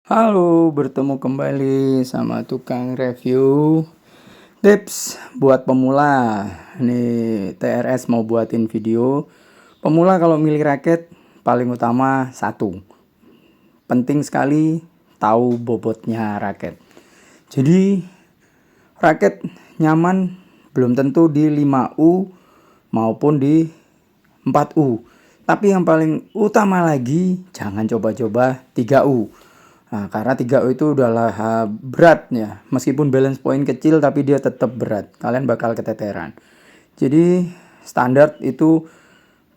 Halo, bertemu kembali sama tukang review tips buat pemula. Ini TRS mau buatin video. Pemula kalau milih raket paling utama satu. Penting sekali tahu bobotnya raket. Jadi raket nyaman belum tentu di 5U maupun di 4U. Tapi yang paling utama lagi jangan coba-coba 3U. Nah, karena 3U itu udahlah berat ya. Meskipun balance point kecil tapi dia tetap berat. Kalian bakal keteteran. Jadi standar itu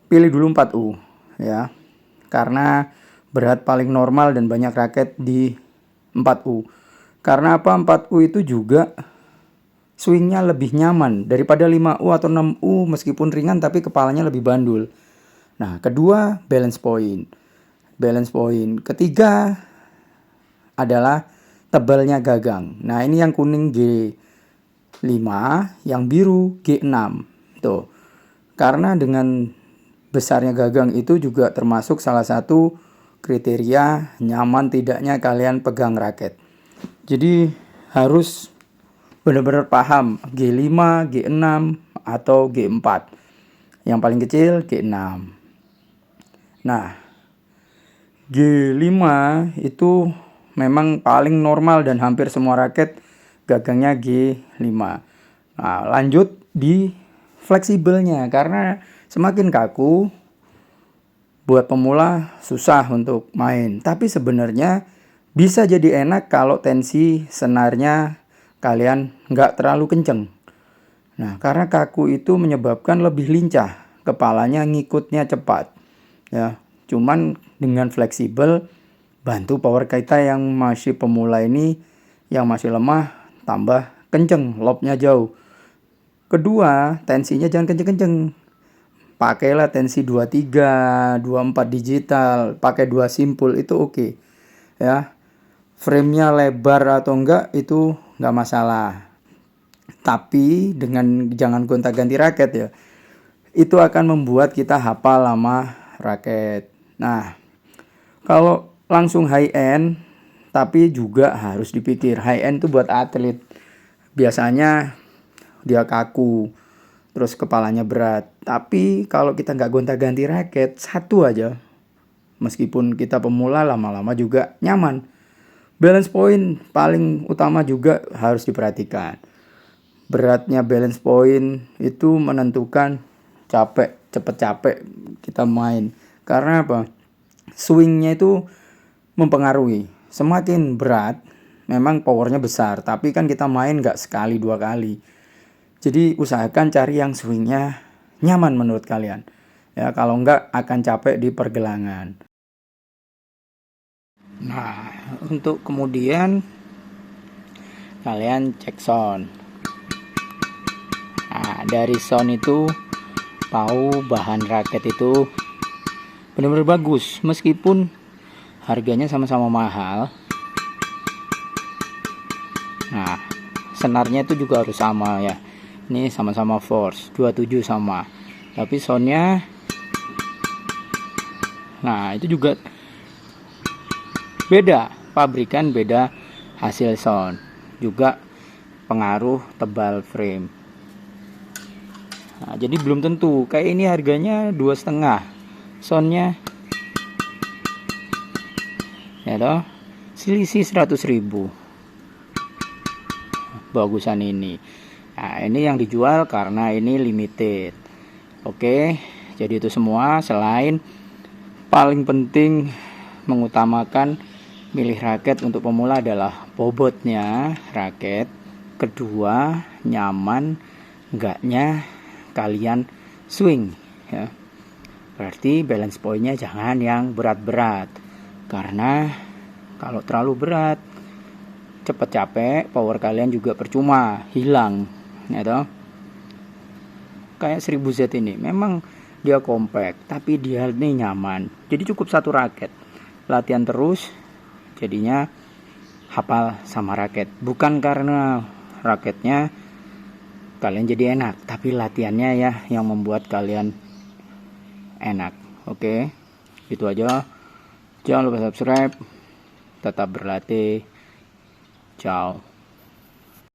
pilih dulu 4U ya. Karena berat paling normal dan banyak raket di 4U. Karena apa? 4U itu juga swingnya lebih nyaman daripada 5U atau 6U meskipun ringan tapi kepalanya lebih bandul. Nah, kedua balance point. Balance point. Ketiga adalah tebalnya gagang. Nah, ini yang kuning G5, yang biru G6. Tuh. Karena dengan besarnya gagang itu juga termasuk salah satu kriteria nyaman tidaknya kalian pegang raket. Jadi harus benar-benar paham G5, G6 atau G4. Yang paling kecil G6. Nah, G5 itu memang paling normal dan hampir semua raket gagangnya G5. Nah, lanjut di fleksibelnya karena semakin kaku buat pemula susah untuk main. Tapi sebenarnya bisa jadi enak kalau tensi senarnya kalian nggak terlalu kenceng. Nah, karena kaku itu menyebabkan lebih lincah, kepalanya ngikutnya cepat. Ya, cuman dengan fleksibel bantu power kita yang masih pemula ini, yang masih lemah tambah kenceng, lobnya jauh. Kedua, tensinya jangan kenceng-kenceng. Pakailah tensi 23, 24 digital, pakai 2 simpul itu oke. Ya. Frame-nya lebar atau enggak itu enggak masalah. Tapi dengan jangan gonta-ganti raket ya. Itu akan membuat kita hafal lama raket. Nah, kalau langsung high end, tapi juga harus dipikir high end itu buat atlet. Biasanya dia kaku, terus kepalanya berat. Tapi kalau kita nggak gonta-ganti raket, satu aja. Meskipun kita pemula, lama-lama juga nyaman. Balance point paling utama juga harus diperhatikan. Beratnya balance point itu menentukan cepet capek kita main. Karena apa? Swingnya itu mempengaruhi. Semakin berat, memang powernya besar. Tapi kan kita main nggak sekali dua kali. Jadi usahakan cari yang swingnya nyaman menurut kalian. Ya, kalau nggak akan capek di pergelangan. Nah, untuk kemudian kalian cek sound. Nah, dari sound itu tahu bahan raket itu benar-benar bagus meskipun harganya sama-sama mahal. Nah, senarnya itu juga harus sama ya. Ini sama-sama force 27 sama. Tapi soundnya, nah itu juga beda, pabrikan beda hasil sound. Juga pengaruh tebal frame. Nah, jadi belum tentu. Kayak ini harganya 2,5. Soundnya ya toh, selisih 100.000. Bagusan ini. Nah, ini yang dijual karena ini limited. Oke, jadi itu semua. Selain paling penting mengutamakan milih raket untuk pemula adalah bobotnya raket. Kedua, nyaman enggaknya kalian swing ya. Berarti balance pointnya jangan yang berat-berat. Karena kalau terlalu berat cepet capek, power kalian juga percuma, hilang ya toh. Kayak 1000Z ini memang dia compact, tapi dia ini nyaman. Jadi cukup satu raket. Latihan terus jadinya hafal sama raket. Bukan karena raketnya kalian jadi enak, tapi latihannya ya yang membuat kalian enak. Oke. Itu aja. Jangan lupa subscribe. tetap berlatih. Ciao.